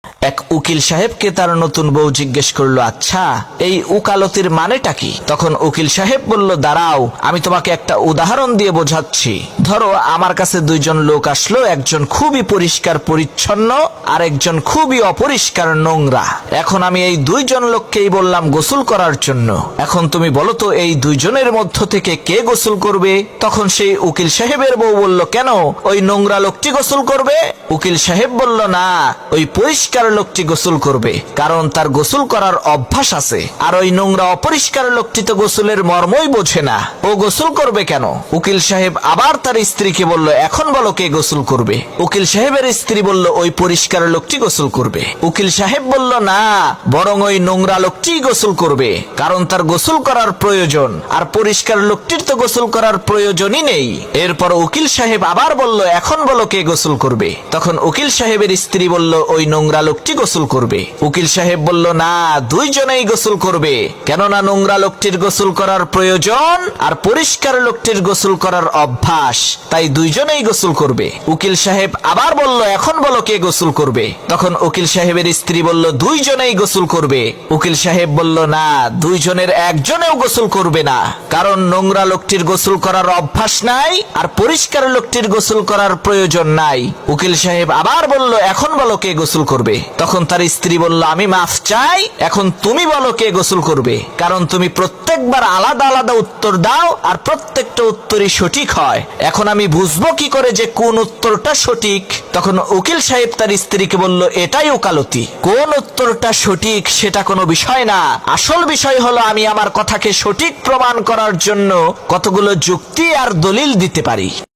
এক উকিল সাহেবকে তার নতুন বউ জিজ্ঞেস করলো, আচ্ছা এই উকালতির মানেটা কি? তখন উকিল সাহেব বলল, দাঁড়াও আমি তোমাকে একটা উদাহরণ দিয়ে বোঝাচ্ছি। ধরো আমার কাছে দুইজন লোক আসলো, একজন খুবই পরিষ্কার পরিচ্ছন্ন আর একজন খুবই অপরিষ্কার নোংরা। এখন আমি এই দুইজন লোককেই বললাম গোসল করার জন্য। এখন তুমি বলো তো এই দুইজনের মধ্য থেকে কে গোসল করবে? তখন সেই উকিল সাহেবের বউ বলল, কেন ওই নোংরা লোকটি গোসল করবে? উকিল সাহেব বলল, না ওই পরিষ্কার লোকটি গোসল করবে, কারণ তার গোসল করার অভ্যাস আছে। আর ওই নোংরা অপরিষ্কার লোকটি তো গোসলের মর্মই বোঝে না, ও গোসল করবে কেন? উকিল সাহেব আবার তার স্ত্রীকে বলল, এখন বলো কে গোসল করবে? উকিল সাহেবের স্ত্রী বলল, ওই পরিষ্কার লোকটি গোসল করবে। উকিল সাহেব বলল, না বরং ওই নোংরা লোকটি গোসল করবে, কারণ তার গোসল করার প্রয়োজন, আর পরিষ্কার লোকটির তো গোসল করার প্রয়োজনই নেই। এরপর উকিল সাহেব আবার বলল, এখন বলো কে গোসল করবে? তখন উকিল সাহেবের স্ত্রী বলল, ওই নোংরা লোকটি গোসল করবে। উকিল সাহেব বলল, না দুইজনেই গোসল করবে, কেননা নোংরা লোকটির গোসল করার প্রয়োজন আর পরিষ্কার লোকটির গোসল করার অভ্যাস, তাই দুইজনেই গোসল করবে। উকিল সাহেব আবার বলল, এখন বলো কে গোসল করবে? তখন উকিল সাহেবের স্ত্রী বলল, দুইজনেই গোসল করবে। উকিল সাহেব বলল, না দুইজনের একজনেও গোসল করবে না, কারণ নোংরা লোকটির গোসল করার অভ্যাস নাই আর পরিষ্কার লোকটির গোসল করার প্রয়োজন নাই। উকিল সাহেব আবার বলল, এখন বলো কে গোসল করবে? তখন তার স্ত্রী বলল, আমি মাফ চাই, এখন তুমি বলো কে গোসল করবে, কারণ তুমি প্রত্যেকবার আলাদা আলাদা উত্তর দাও আর প্রত্যেকটা উত্তরই সঠিক হয়। এখন আমি বুঝবো কি করে যে কোন উত্তরটা সঠিক? তখন উকিল সাহেব তার স্ত্রীকে বলল, এটাই ওকালতি, কোন উত্তরটা সঠিক সেটা কোনো বিষয় না, আসল বিষয় হলো আমি আমার কথাকে সঠিক প্রমাণ করার জন্য কতগুলো যুক্তি আর দলিল দিতে পারি।